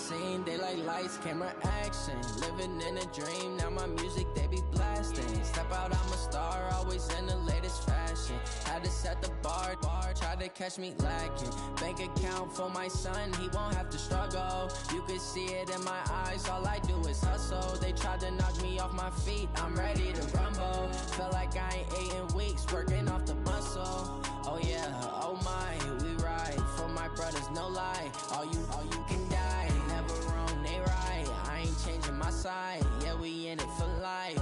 scene, they like lights, camera, action. Living in a dream, now my music they be blasting. Step out, I'm a star, always in the latest fashion. Had to set the bar, try to catch me lacking. Bank account for my son, he won't have to struggle. You can see it in my eyes, all I do is hustle. They tried to knock me off my feet, I'm ready to rumble. Felt like I ain't ate in weeks, working off the muscle. Oh yeah, oh my, we ride for my brothers, no lie. All you can die, never wrong, they right. I ain't changing my side, yeah, we in it for life.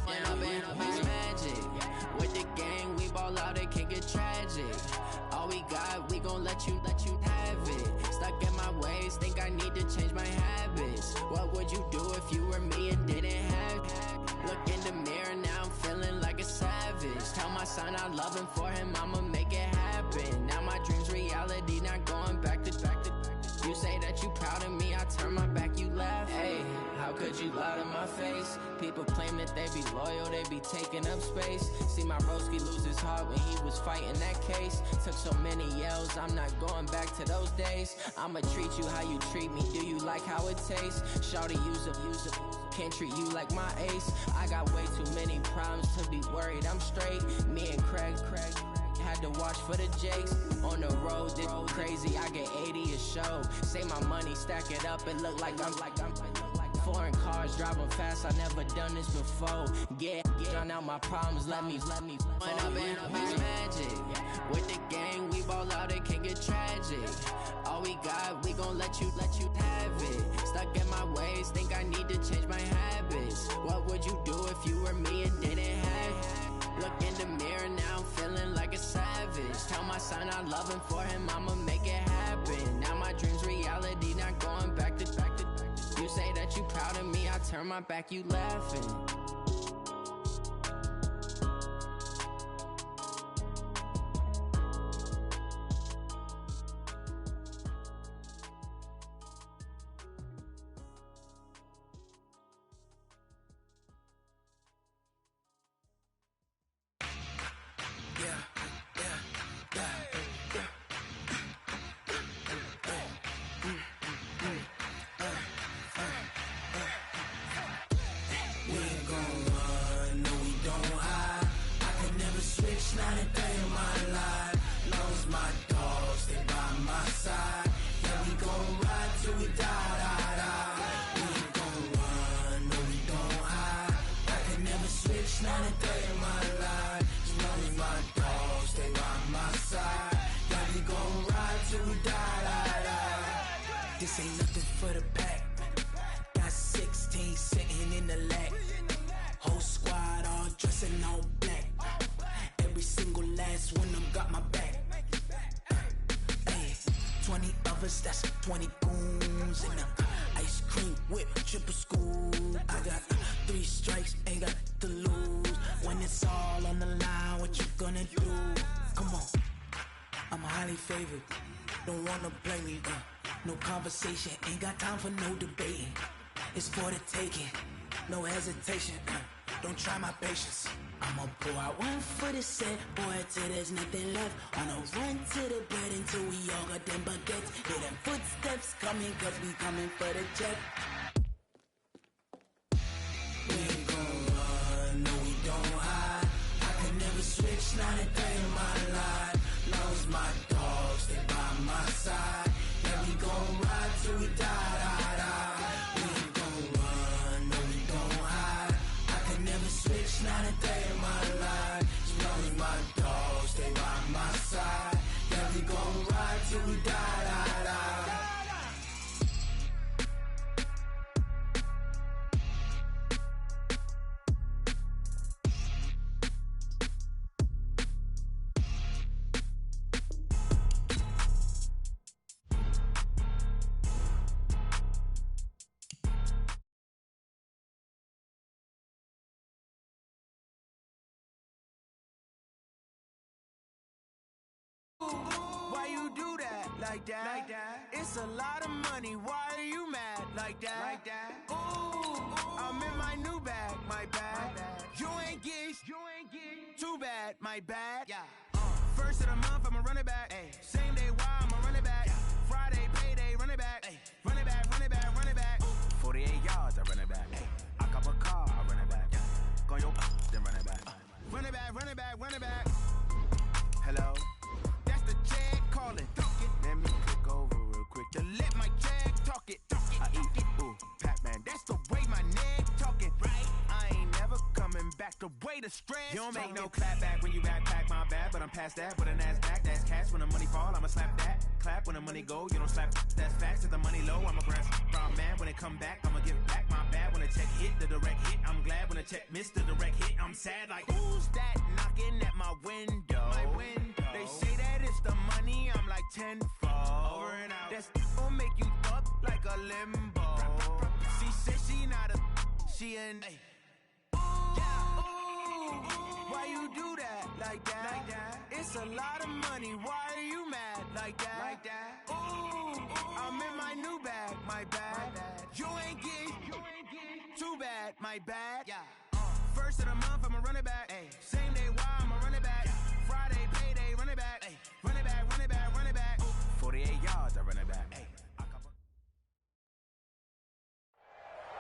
And I've been magic with the gang, we ball out, it can get tragic. All we got, we gon' let you have it. Stuck in my ways, think I need to change my habits. What would you do if you were me and didn't have it? Look in the mirror, now I'm feeling like a savage. Tell my son I love him, for him I'ma make it happen. Now my dream's reality, not going back to. You say that you proud of me, I turn my back, you laugh. Hey, how could you lie to my face? People claim that they be loyal, they be taking up space. See my broski lose his heart when he was fighting that case. Took so many yells, I'm not going back to those days. I'ma treat you how you treat me, do you like how it tastes? Shawty, use up, can't treat you like my ace. I got way too many problems to be worried, I'm straight. Me and Craig had to watch for the Jakes. On the road, this crazy, I get 80 a show. Say my money, stack it up, it look like I'm foreign cars, driving fast, I never done this before. Get drown out my problems, let me When I've been magic with the gang, we ball out, it can get tragic. All we got, we gon' let you have it. Stuck in my ways, think I need to change my habits. What would you do if you were me and didn't have it? Look in the mirror, now I'm feeling like a savage. Tell my son I love him, for him I'ma make it happen. Now my dream's reality, not going back to. You say that you proud of me, I turn my back, you laughing. This ain't nothing for the pack. Got 16 sitting in the lap. Whole squad all dressing all black. Every single last one of them got my back. Hey, 20 of us, that's 20 goons in the ice cream whip, triple school. I got 3 strikes, ain't got to lose. When it's all on the line, what you gonna do? Come on, I'm highly favored. Don't wanna play me, no conversation, ain't got time for no debating. It's for the taking, no hesitation, don't try my patience. I'ma pour out one for the set, boy, till there's nothing left. On a run to the bed until we all got them baguettes. Hear them footsteps coming, cause we coming for the jet. We ain't gon' run, no we don't hide. I could never switch, not a day in my life. Long as my dogs, they by my side. Yeah, we gon' ride till we die. We ain't gon' run, no we don't hide. I could never switch, not a day in my life. As long as my dogs, they by my side. Yeah, we gon' ride till we die. Why you do that? Like that? It's a lot of money. Why are you mad? Like that? Ooh, I'm in my new bag. My bad. You ain't get too bad. My bad. Yeah. First of the month, I'ma run it back. Same day, why I'ma run it back. Friday, payday, run it back. Run it back, run it back. yards, I run it back. I cop a car, I run it back. Go your then run it back. Run it back, run it back, run it back. Hello, that's the check calling. Let me click over real quick to let my check talk it. I eat it, ooh, Pac-Man. That's the way my neck talking. Right, I ain't never coming back. The way the stress. You don't make no clap back when you backpack, my bad. But I'm past that with a NASDAQ. That's cash when the money fall. I'ma slap that. Clap when the money go. You don't slap. That's facts. If the money low, I'ma grab from man. When it come back, I'ma give back my bad. When the check hit, the direct hit. I'm glad when the check missed the direct hit. I'm sad like who's that knocking at my window? My window. They say that it's the money. I'm like tenfold. Over and out. That's gonna make you up like a limbo. She said she not a. She an. Why you do that like that? Like that? It's a lot of money. Why are you mad like that? Like that? Ooh, I'm in my new bag, my bad. You ain't getting too bad, my bad. Yeah. First of the month, I'ma run it back. Ay. Same day, why I'ma run it back? Friday, payday, run it back. Ay. Run it back, run it back, run it back. 48 yards, I run it back. Ay.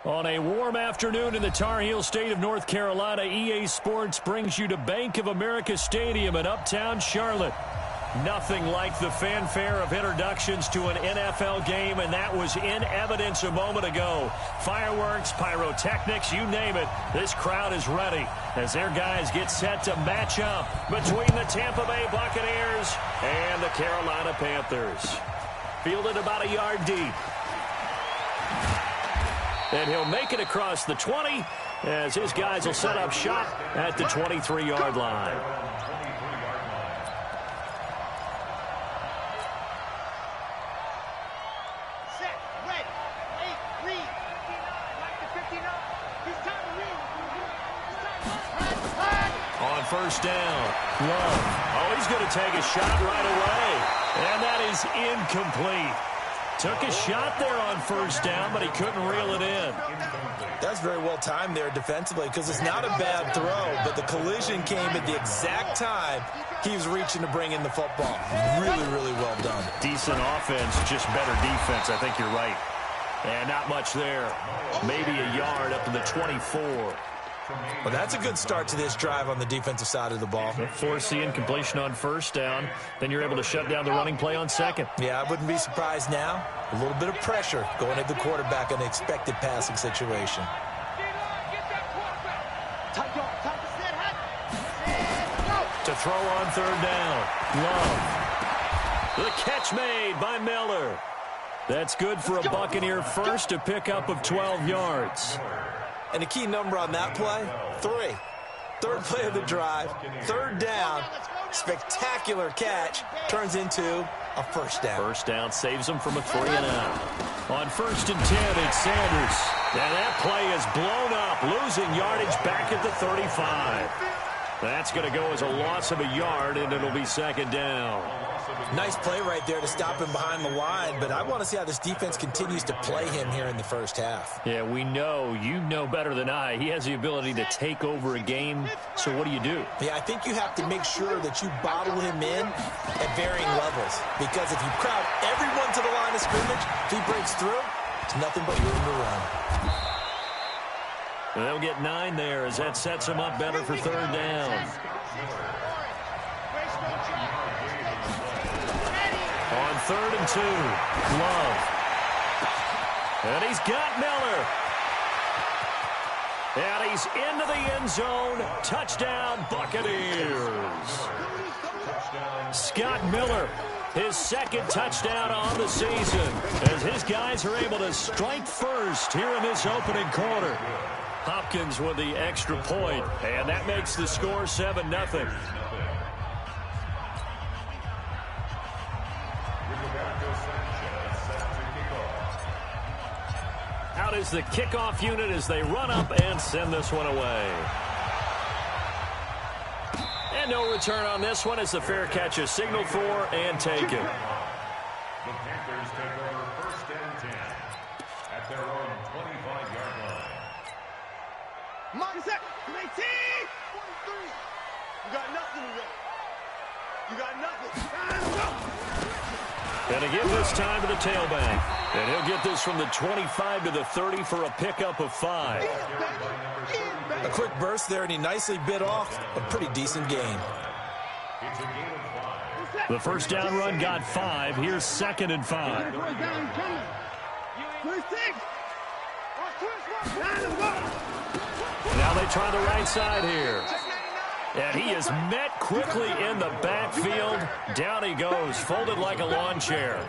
On a warm afternoon in the Tar Heel state of North Carolina, EA Sports brings you to Bank of America Stadium in uptown Charlotte. Nothing like the fanfare of introductions to an NFL game, and that was in evidence a moment ago. Fireworks, pyrotechnics, you name it. This crowd is ready as their guys get set to match up between the Tampa Bay Buccaneers and the Carolina Panthers. Fielded about a yard deep. And he'll make it across the 20 as his guys will set up shop at the 23-yard line. Set, ready, 8, read. Like the 59. It's time to read. It's time to On first down, Love. Oh, he's going to take a shot right away. And that is incomplete. Took a shot there on first down, but he couldn't reel it in. That's very well timed there defensively because it's not a bad throw, but the collision came at the exact time he was reaching to bring in the football. Really, really well done. Decent offense, just better defense. I think you're right. And not much there. Maybe a yard up to the 24. Well, that's a good start to this drive on the defensive side of the ball. Force the incompletion on first down. Then you're able to shut down the running play on second. Yeah, I wouldn't be surprised now. A little bit of pressure going at the quarterback in an expected passing situation. To throw on third down. Love. The catch made by Miller. That's good for a Buccaneer first, a pickup of 12 yards. And the key number on that play, 3. Third play of the drive, third down, spectacular catch, turns into a first down. First down saves them from a 3-and-out. On first and 10, it's Sanders. And that play is blown up, losing yardage back at the 35. That's going to go as a loss of a yard, and it'll be second down. Nice play right there to stop him behind the line, but I want to see how this defense continues to play him here in the first half. Yeah, we know. You know better than I. He has the ability to take over a game, so what do you do? Yeah, I think you have to make sure that you bottle him in at varying levels, because if you crowd everyone to the line of scrimmage, if he breaks through, it's nothing but room to run. And they'll get 9 there as that sets him up better for third down. On third and 2, Love. And he's got Miller. And he's into the end zone. Touchdown, Buccaneers. Scott Miller, his second touchdown on the season, as his guys are able to strike first here in this opening quarter. Hopkins with the extra point, and that makes the score 7-0. Out is the kickoff unit as they run up and send this one away. And no return on this one as the fair catch is signaled for and taken. The Panthers take over first and 10 at their own 25-yard line. Mindset, 18, 23. You got nothing today. You got nothing. And to give this time to the tailback. And he'll get this from the 25 to the 30 for a pickup of 5. A quick burst there, and he nicely bit off a pretty decent gain. The first down run got 5. Here's 2nd and 5. Now they try the right side here. And he is met quickly in the backfield. Down he goes, folded like a lawn chair.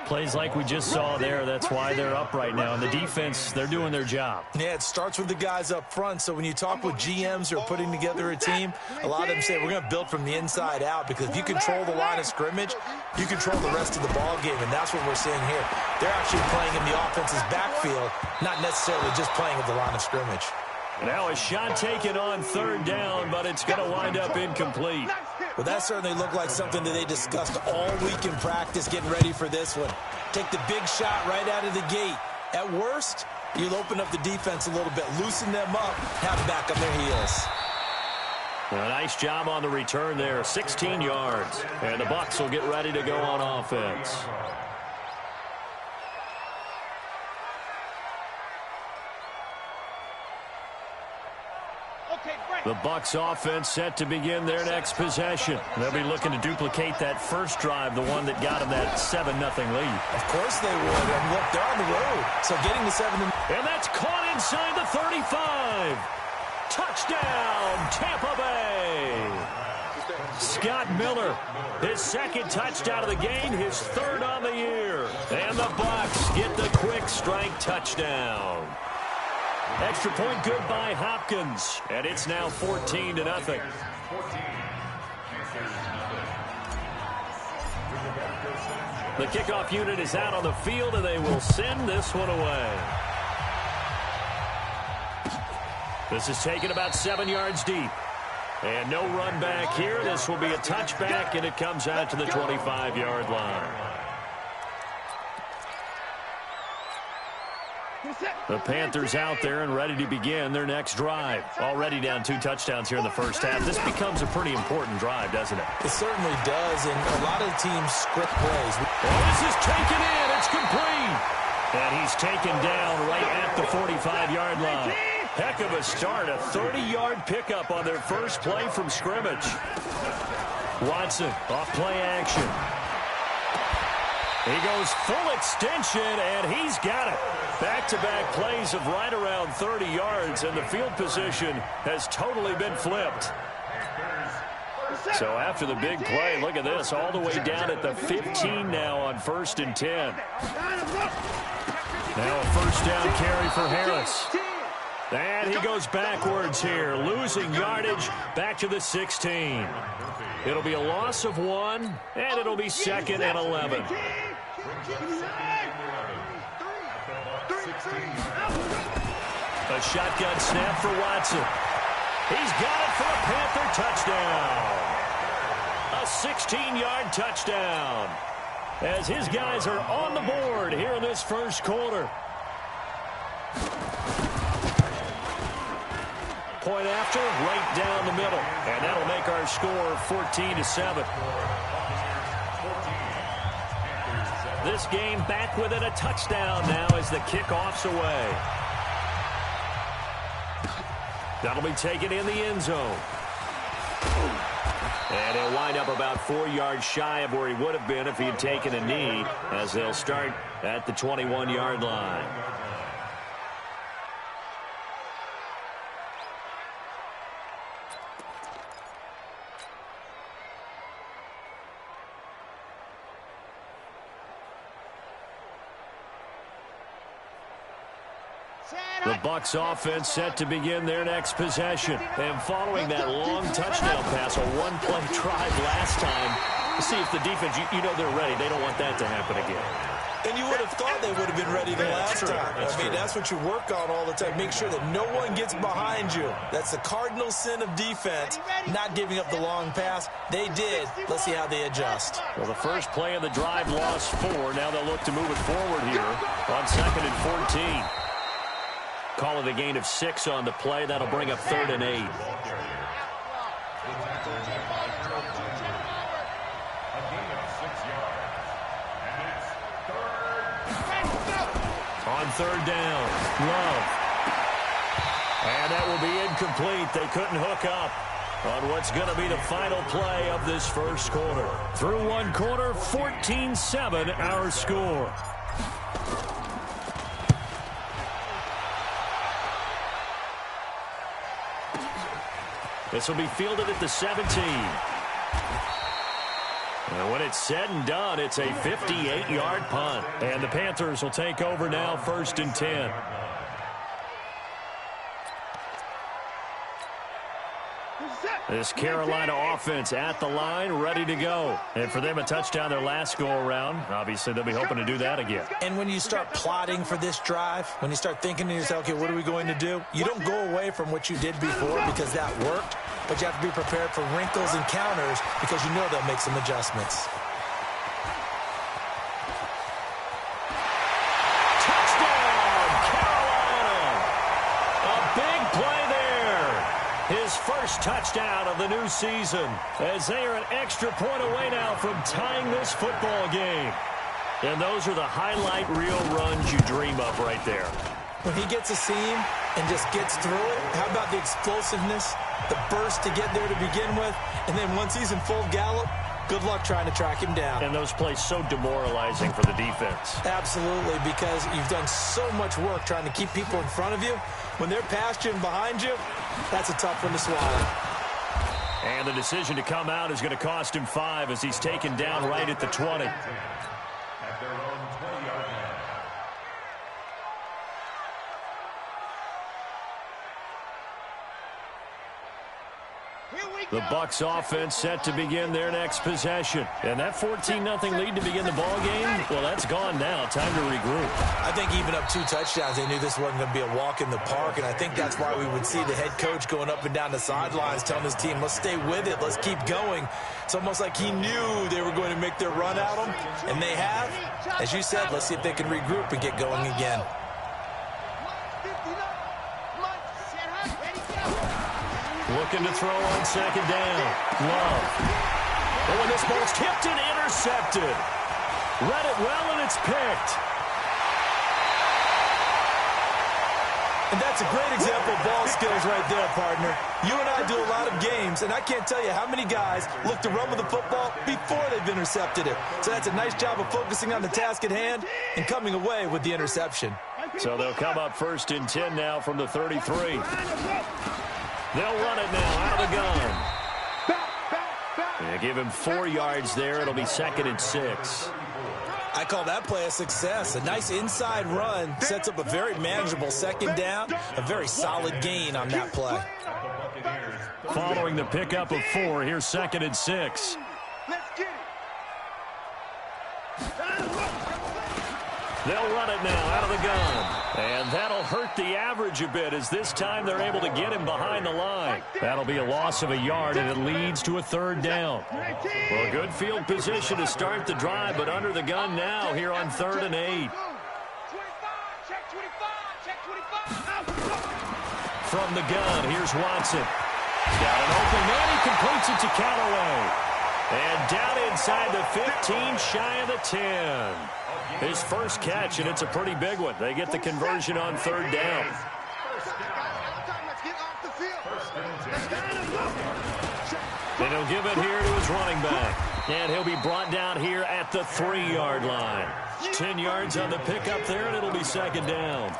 Plays like we just saw there. That's why they're up right now. And the defense, they're doing their job. Yeah, it starts with the guys up front. So when you talk with GMs who are putting together a team, a lot of them say we're going to build from the inside out, because if you control the line of scrimmage, you control the rest of the ball game, and that's what we're seeing here. They're actually playing in the offense's backfield, not necessarily just playing at the line of scrimmage. Now a shot taken on 3rd down, but it's going to wind up incomplete. Well, that certainly looked like something that they discussed all week in practice, getting ready for this one. Take the big shot right out of the gate. At worst, you'll open up the defense a little bit, loosen them up, have them back on their heels. A nice job on the return there, 16 yards. And the Bucs will get ready to go on offense. The Bucs offense set to begin their next possession. They'll be looking to duplicate that first drive, the one that got them that 7-0 lead. Of course they would. And look, they're on the road. So getting the 7. And that's caught inside the 35. Touchdown, Tampa Bay. Scott Miller, his 2nd touchdown of the game, his 3rd on the year. And the Bucs get the quick strike touchdown. Extra point good by Hopkins, and it's now 14-0. The kickoff unit is out on the field, and they will send this one away. This is taken about 7 yards deep. And no run back here. This will be a touchback, and it comes out to the 25-yard line. The Panthers out there and ready to begin their next drive. Already down 2 touchdowns here in the first half. This becomes a pretty important drive, doesn't it? It certainly does, and a lot of teams script plays. Oh, this is taken in. It's complete. And he's taken down right at the 45-yard line. Heck of a start. A 30-yard pickup on their first play from scrimmage. Watson off play action. He goes full extension, and he's got it. Back-to-back plays of right around 30 yards, and the field position has totally been flipped. So after the big play, look at this, all the way down at the 15 now on 1st and 10. Now a first down carry for Harris. And he goes backwards here, losing yardage back to the 16. It'll be a loss of 1, and it'll be 2nd and 11. A shotgun snap for Watson. He's got it for a Panther touchdown. A 16-yard touchdown. As his guys are on the board here in this first quarter. Point after, right down the middle. And that'll make our score 14-7. This game back within a touchdown now as the kickoff's away. That'll be taken in the end zone. And he'll wind up about 4 yards shy of where he would have been if he had taken a knee, as they'll start at the 21-yard line. The Bucs offense set to begin their next possession. And following that long touchdown pass, a one-play drive last time, see if the defense, you know they're ready. They don't want that to happen again. And you would have thought they would have been ready the last time. I mean, that's what you work on all the time. Make sure that no one gets behind you. That's the cardinal sin of defense, not giving up the long pass. They did. Let's see how they adjust. Well, the first play of the drive lost 4. Now they'll look to move it forward here on 2nd and 14. Call it a gain of 6 on the play. That'll bring up 3rd and 8. third down. Love. And that will be incomplete. They couldn't hook up on what's going to be the final play of this first quarter. Through one quarter, 14-7 our score. This will be fielded at the 17. And when it's said and done, it's a 58-yard punt. And the Panthers will take over now, 1st and 10. This Carolina offense at the line, ready to go. And for them, a touchdown their last go-around. Obviously, they'll be hoping to do that again. And when you start plotting for this drive, when you start thinking to yourself, okay, what are we going to do? You don't go away from what you did before because that worked, but you have to be prepared for wrinkles and counters because you know they'll make some adjustments. Touchdown, Carolina! A big play there. His first touchdown of the new season, as they are an extra point away now from tying this football game. And those are the highlight reel runs you dream of right there. When he gets a seam and just gets through it, how about the explosiveness, the burst to get there to begin with, and then once he's in full gallop, good luck trying to track him down. And those plays so demoralizing for the defense. Absolutely, because you've done so much work trying to keep people in front of you. When they're past you and behind you, that's a tough one to swallow. And the decision to come out is going to cost him 5 as he's taken down right at the 20. At their own 20-yard line. The Bucs offense set to begin their next possession. And that 14-0 lead to begin the ball game, well, that's gone now. Time to regroup. I think even up 2 touchdowns, they knew this wasn't going to be a walk in the park, and I think that's why we would see the head coach going up and down the sidelines telling his team, let's stay with it, let's keep going. It's almost like he knew they were going to make their run at him, and they have. As you said, let's see if they can regroup and get going again. Looking to throw on second down. Love. Oh, and this ball's tipped and intercepted. Read it well, and it's picked. And that's a great example of ball skills right there, partner. You and I do a lot of games, and I can't tell you how many guys look to run with the football before they've intercepted it. So that's a nice job of focusing on the task at hand and coming away with the interception. So they'll come up 1st and 10 now from the 33. They'll run it now out of the gun. They give him 4 yards there. It'll be 2nd and 6. I call that play a success. A nice inside run sets up a very manageable second down. A very solid gain on that play. Following the pickup of 4, here's 2nd and 6. They'll run it now out of the gun. And that'll hurt the average a bit as this time they're able to get him behind the line. That'll be a loss of a yard, and it leads to a 3rd down. Well, good field position to start the drive, but under the gun now here on 3rd and 8. From the gun, here's Watson. Got an open man, he completes it to Callaway. And down inside the 15, shy of the 10. His first catch, and it's a pretty big one. They get the conversion on 3rd down. And he'll give it here to his running back. And he'll be brought down here at the 3-yard line. 10 yards on the pickup there, and it'll be 2nd down.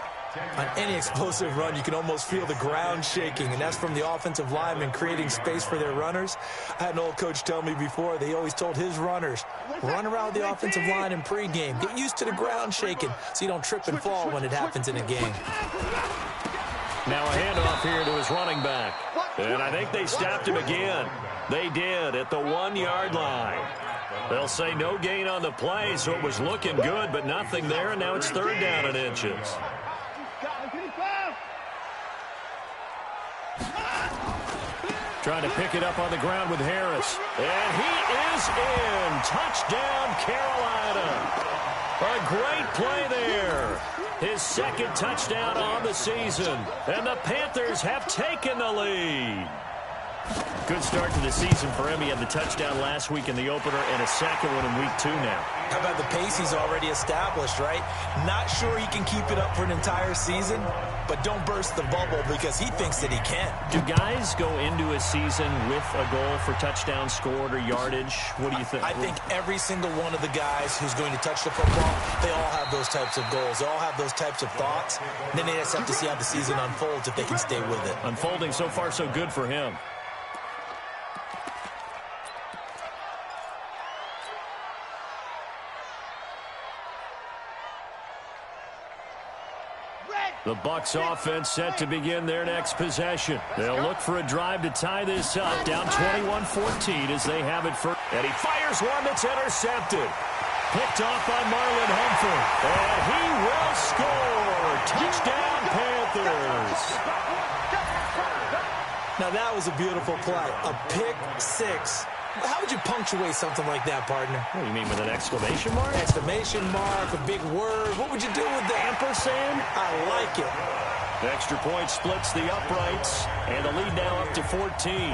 On any explosive run, you can almost feel the ground shaking, and that's from the offensive linemen creating space for their runners. I had an old coach tell me before, they always told his runners, run around the offensive line in pregame. Get used to the ground shaking so you don't trip and fall when it happens in a game. Now a handoff here to his running back. And I think they stopped him again. They did at the 1-yard line. They'll say no gain on the play, so it was looking good, but nothing there, and now it's 3rd down and inches. Trying to pick it up on the ground with Harris. And he is in. Touchdown, Carolina. A great play there. His 2nd touchdown on the season. And the Panthers have taken the lead. Good start to the season for him. He had the touchdown last week in the opener and a second one in week 2 now. How about the pace he's already established, right? Not sure he can keep it up for an entire season, but don't burst the bubble because he thinks that he can. Do guys go into a season with a goal for touchdown scored or yardage? What do you think? I think every single one of the guys who's going to touch the football, they all have those types of goals. They all have those types of thoughts. Then they just have to see how the season unfolds if they can stay with it. Unfolding so far so good for him. The Bucs offense set to begin their next possession. They'll look for a drive to tie this up, down 21-14 as they have it for... And he fires one that's intercepted. Picked off by Marlon Humphrey. And he will score. Touchdown, Panthers. Now that was a beautiful play. A pick six. How would you punctuate something like that, partner? What do you mean, with an exclamation mark? Exclamation mark, a big word. What would you do with that? Ampersand? I like it. The extra point splits the uprights, and the lead now up to 14.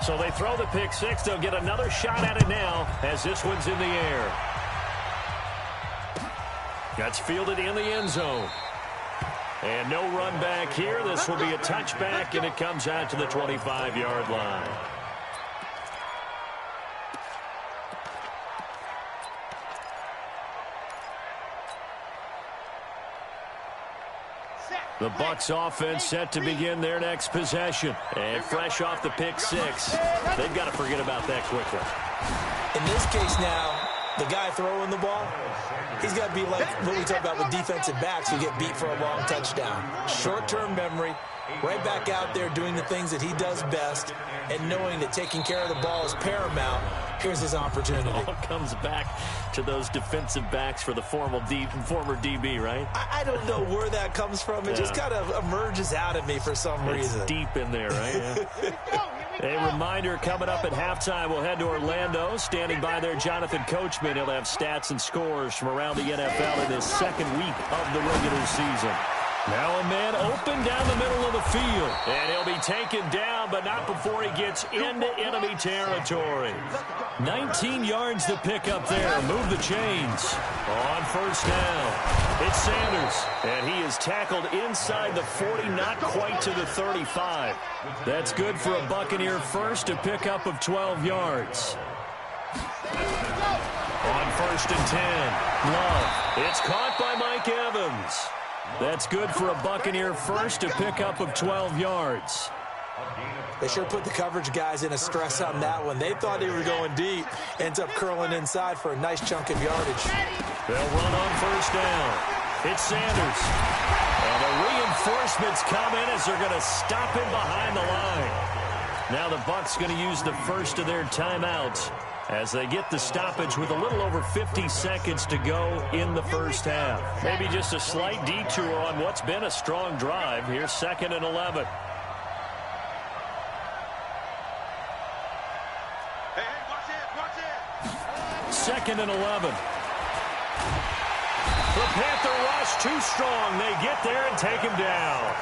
So they throw the pick six. They'll get another shot at it now as this one's in the air. That's fielded in the end zone. And no run back here. This will be a touchback, and it comes out to the 25-yard line. The Bucs offense set to begin their next possession. And fresh off the pick six, they've got to forget about that quickly. In this case now, the guy throwing the ball, he's got to be like what we talk about with defensive backs who get beat for a long touchdown. Short-term memory, right back out there doing the things that he does best, and knowing that taking care of the ball is paramount. Here's his opportunity. It all comes back to those defensive backs for the former DB, right? I don't know where that comes from. It just kind of emerges out of me for some reason. It's deep in there, right? Yeah. A reminder, coming up at halftime, we'll head to Orlando. Standing by there, Jonathan Coachman. He'll have stats and scores from around the NFL in this second week of the regular season. Now a man open down the middle of the field. And he'll be taken down, but not before he gets into enemy territory. 19 yards to pick up there. Move the chains. On first down, it's Sanders. And he is tackled inside the 40, not quite to the 35. That's good for a Buccaneer first, a pickup of 12 yards. On first and 10, Love. It's caught by Mike Evans. That's good for a Buccaneer first, a pickup of 12 yards. They sure put the coverage guys in a stress on that one. They thought they were going deep. Ends up curling inside for a nice chunk of yardage. They'll run on first down. It's Sanders. And the reinforcements come in as they're going to stop him behind the line. Now the Bucs going to use the first of their timeouts as they get the stoppage with a little over 50 seconds to go in the first half. Maybe just a slight detour on what's been a strong drive. Here's 2nd and 11. Second and 11. The Panther rush too strong. They get there and take him down.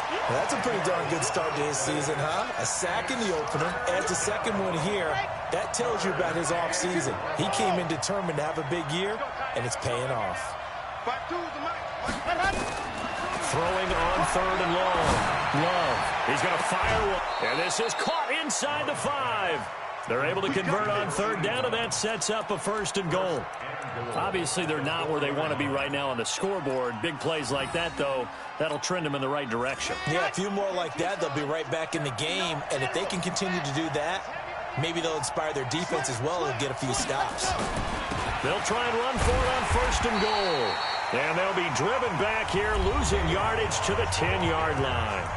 Well, that's a pretty darn good start to his season, huh? A sack in the opener, adds a second one here. That tells you about his offseason. He came in determined to have a big year, and it's paying off. Throwing on 3rd and long. Love. He's going to fire one. And this is caught inside the 5. They're able to convert on 3rd down, and that sets up a 1st and goal. Obviously, they're not where they want to be right now on the scoreboard. Big plays like that, though, that'll trend them in the right direction. Yeah, a few more like that, they'll be right back in the game. And if they can continue to do that, maybe they'll inspire their defense as well and get a few stops. They'll try and run for it on 1st and goal. And they'll be driven back here, losing yardage to the 10-yard line.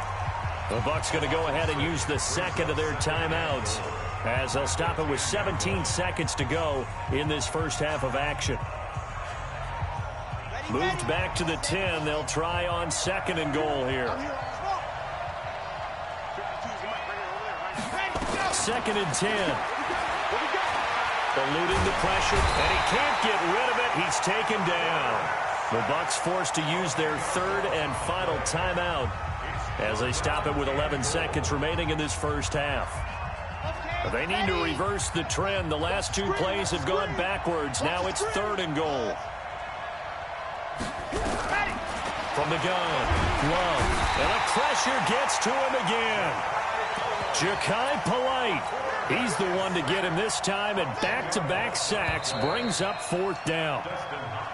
The Bucs going to go ahead and use the second of their timeouts, as they'll stop it with 17 seconds to go in this first half of action. Moved back to the 10. They'll try on 2nd and goal here. 2nd and 10. Eluding the pressure, and he can't get rid of it. He's taken down. The Bucs forced to use their third and final timeout as they stop it with 11 seconds remaining in this first half. They need to reverse the trend. The last two plays have gone backwards. Now it's 3rd and goal. From the gun, Love, and the pressure gets to him again. Ja'Kai Polite, he's the one to get him this time, and back-to-back sacks brings up 4th down.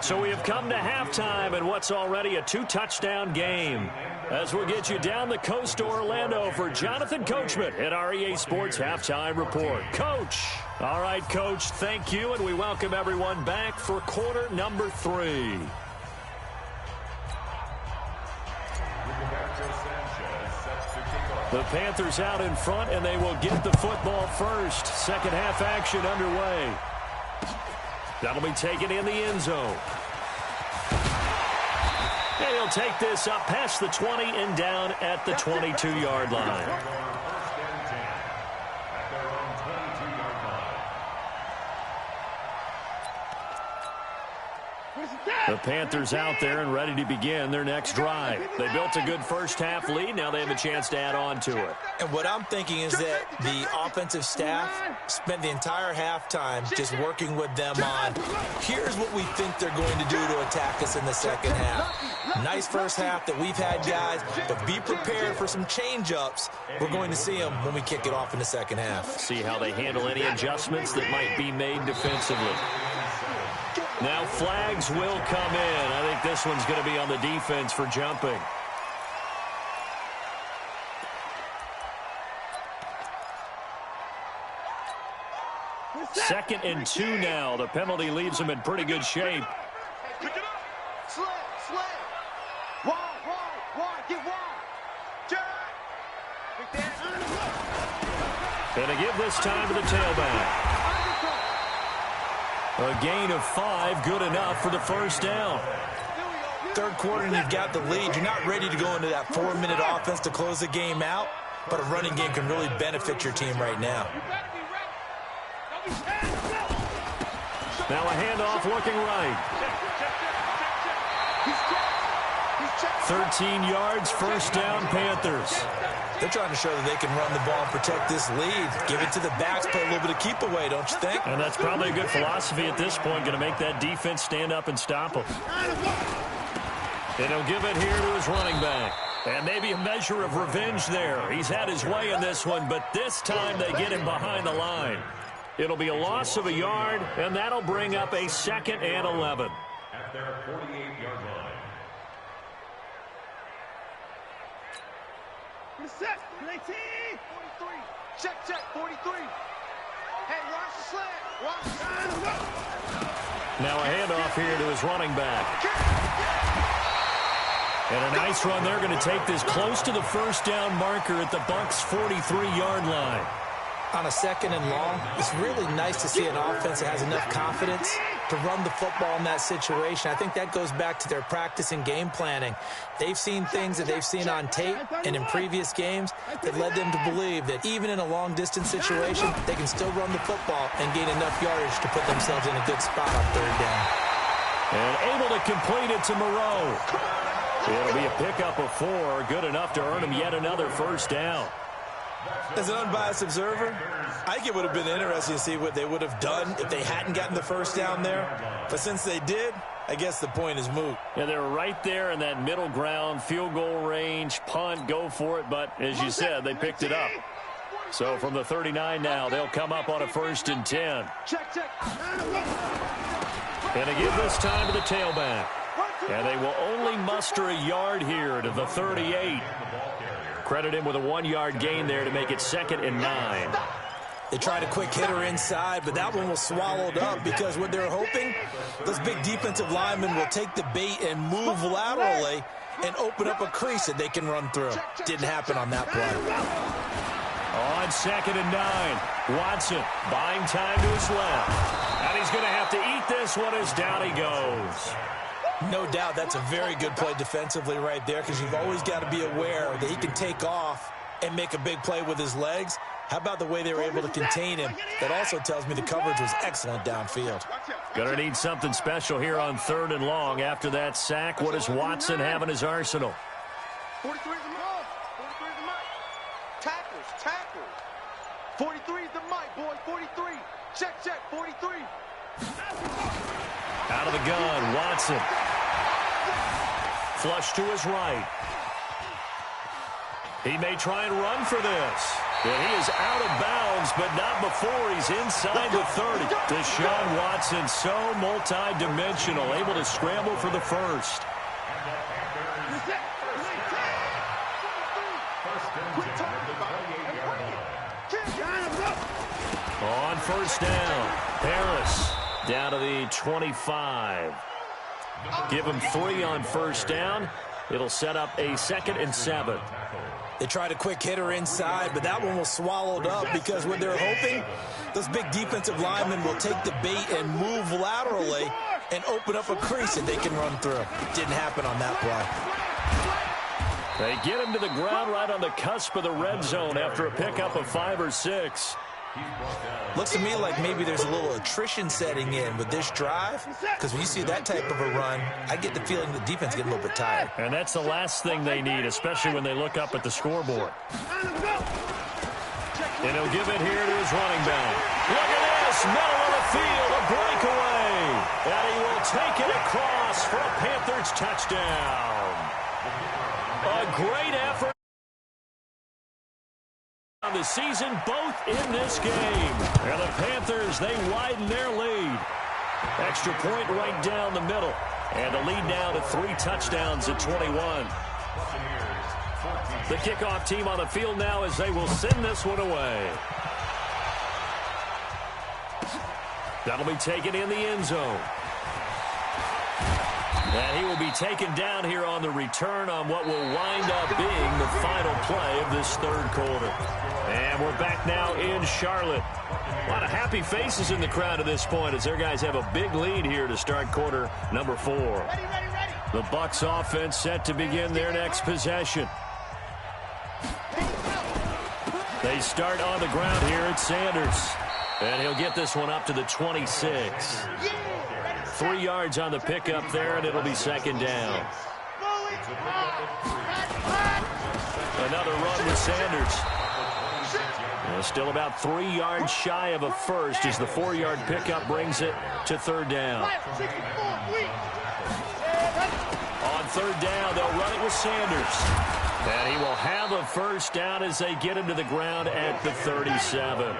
So we have come to halftime in what's already a 2-touchdown game. As we'll get you down the coast to Orlando for Jonathan Coachman at our EA Sports Halftime Report. Coach. All right, Coach, thank you, and we welcome everyone back for quarter number 3. The Panthers out in front, and they will get the football first. Second half action underway. That'll be taken in the end zone. And he'll take this up past the 20 and down at the 22-yard line. The Panthers out there and ready to begin their next drive. They built a good first-half lead. Now they have a chance to add on to it. And what I'm thinking is that the offensive staff spent the entire halftime just working with them on, here's what we think they're going to do to attack us in the second half. Nice first half that we've had, guys, but be prepared for some change-ups. We're going to see them when we kick it off in the second half. See how they handle any adjustments that might be made defensively. Now flags will come in. I think this one's going to be on the defense for jumping. Second and 2 now. The penalty leaves them in pretty good shape. Pick it up. Slant. Wide. Get wide. Going to give this time to the tailback. A gain of 5, good enough for the first down. Third quarter and you've got the lead. You're not ready to go into that 4-minute offense to close the game out, but a running game can really benefit your team right now. Now a handoff looking right. 13 yards, first down, Panthers. They're trying to show that they can run the ball and protect this lead. Give it to the backs, play a little bit of keep away, don't you think? And that's probably a good philosophy at this point, going to make that defense stand up and stop them. And he'll give it here to his running back. And maybe a measure of revenge there. He's had his way in this one, but this time they get him behind the line. It'll be a loss of a yard, and that'll bring up a 2nd and 11. At their 48-yard line. Set. 19. 43. Check. 43. Hey, watch the slant. Now a handoff here to his running back. And a nice run. They're going to take this close to the first down marker at the Bucs' 43-yard line. On a 2nd and long, it's really nice to see an offense that has enough confidence to run the football in that situation. I think that goes back to their practice and game planning. They've seen things that they've seen on tape and in previous games that led them to believe that even in a long-distance situation, they can still run the football and gain enough yardage to put themselves in a good spot on 3rd down. And able to complete it to Moreau. It'll be a pickup of 4, good enough to earn him yet another first down. As an unbiased observer, I think it would have been interesting to see what they would have done if they hadn't gotten the first down there. But since they did, I guess the point is moot. Yeah, they were right there in that middle ground, field goal range, punt, go for it. But as you said, they picked it up. So from the 39 now, they'll come up on a 1st and 10. And to give this time to the tailback. And they will only muster a yard here to the 38. Credit him with a 1-yard gain there to make it 2nd and 9. They tried a quick hitter inside, but that one was swallowed up because what they're hoping, those big defensive linemen will take the bait and move laterally and open up a crease that they can run through. Didn't happen on that play. On 2nd and 9, Watson buying time to his left. And he's going to have to eat this one as down he goes. No doubt that's a very good play defensively right there because you've always got to be aware that he can take off and make a big play with his legs. How about the way they were able to contain him? That also tells me the coverage was excellent downfield. Gonna need something special here on 3rd and long. After that sack, what does Watson have in his arsenal? 43 is the mic. 43 is the mic. Tackles. 43 is the mic, boy. 43. Check, 43. Out of the gun, Watson. Flush to his right. He may try and run for this. And he is out of bounds, but not before he's inside the 30. Deshaun Watson, so multi-dimensional, able to scramble for the first. On first down, Harris down to the 25. Give him 3 on first down. It'll set up a 2nd and 7. They tried a quick hitter inside, but that one was swallowed up because what they're hoping, those big defensive linemen will take the bait and move laterally and open up a crease that they can run through. Didn't happen on that play. They get him to the ground right on the cusp of the red zone after a pickup of 5 or 6. Looks to me like maybe there's a little attrition setting in with this drive, because when you see that type of a run, I get the feeling the defense getting a little bit tired. And that's the last thing they need, especially when they look up at the scoreboard. And he'll give it here to his running back. Look at this, middle of the field, a breakaway. And he will take it across for a Panthers touchdown. A great effort on the season, both in this game. And the Panthers, they widen their lead. Extra point right down the middle. And the lead now to 3 touchdowns at 21. The kickoff team on the field now as they will send this one away. That'll be taken in the end zone. And he will be taken down here on the return on what will wind up being the final play of this 3rd quarter. And we're back now in Charlotte. A lot of happy faces in the crowd at this point as their guys have a big lead here to start quarter number 4. The Bucs offense set to begin their next possession. They start on the ground here at Sanders. And he'll get this one up to the 26. 3 yards on the pickup there, and it'll be 2nd down. Another run with Sanders. And still about 3 yards shy of a first as the 4-yard pickup brings it to 3rd down. On 3rd down, they'll run it with Sanders. And he will have a first down as they get him to the ground at the 37.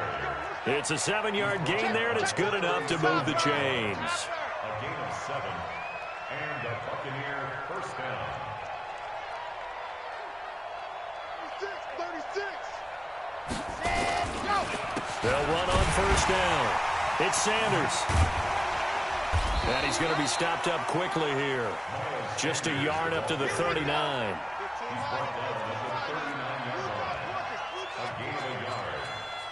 It's a 7-yard gain there, and it's good enough to move the chains. A gain of 7, and the Buccaneer first down. 36. They'll run on first down. It's Sanders. And he's going to be stopped up quickly here. Just a yard up to the 39. He's brought down at the 39-yard line. A gain of a yard.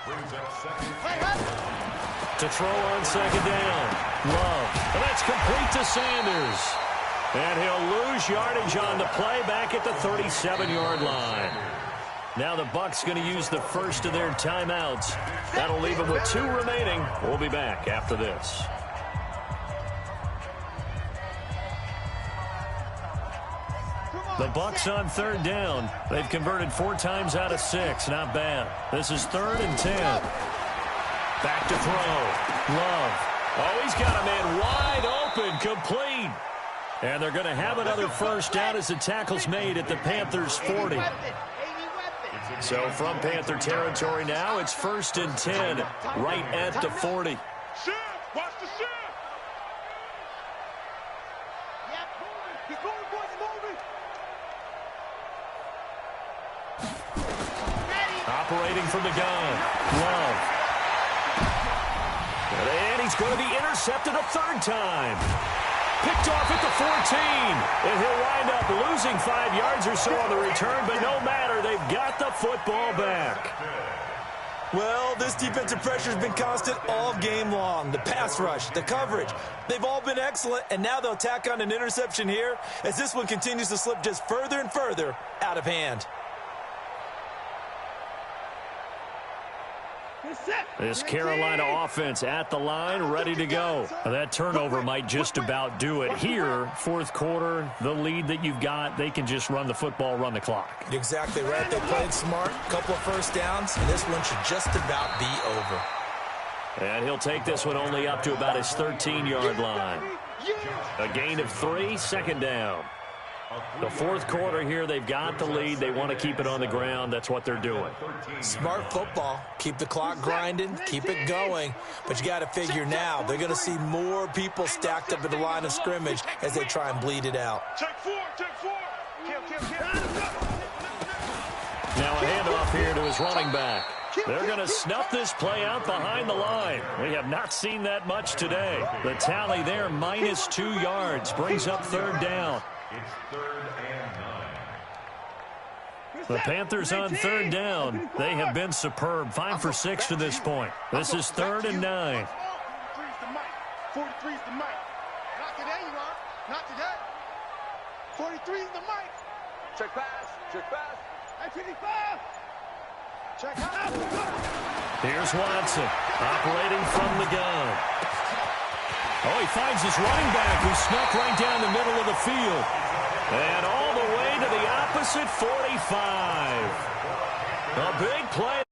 Brings up 2nd. To throw on 2nd down. Love. And that's complete to Sanders. And he'll lose yardage on the play back at the 37-yard line. Now the Bucs going to use the first of their timeouts. That'll leave them with 2 remaining. We'll be back after this. The Bucs on 3rd down. They've converted 4 times out of 6. Not bad. This is 3rd and 10. Back to throw. Love. Oh, he's got a man wide open. Complete. And they're going to have another first down as the tackle's made at the Panthers' 40. So from Panther territory now, it's 1st and 10 right at the 40. Watch the shift. He's moving, boys, moving. Operating from the gun. Love. And he's going to be intercepted a 3rd time. Picked off at the 14. And he'll wind up losing 5 yards or so on the return, but no matter, they've got the football back. Well, this defensive pressure has been constant all game long. The pass rush, the coverage, they've all been excellent, and now they'll tack on an interception here as this one continues to slip just further and further out of hand. This Carolina offense at the line, ready to go. That turnover might just about do it. Here, fourth quarter, the lead that you've got, they can just run the football, run the clock. Exactly right. They played smart, couple of first downs, and this one should just about be over. And he'll take this one only up to about his 13-yard line. A gain of 3, second down. The fourth quarter here, they've got the lead. They want to keep it on the ground. That's what they're doing. Smart football. Keep the clock grinding. Keep it going. But you got to figure now, they're going to see more people stacked up at the line of scrimmage as they try and bleed it out. Now a handoff here to his running back. They're going to snuff this play out behind the line. We have not seen that much today. The tally there, minus 2 yards, brings up third down. It's 3rd and 9. The Panthers on third down. They have been superb. 5 for 6 to this point. This is 3rd and 9. 43's the mic. Not today, you are. Not today. 43's the mic. Check pass. Check pass. Hey, 55. Check out. Here's Watson operating from the gun. Oh, he finds his running back who snuck right down the middle of the field. And all the way to the opposite 45. A big play.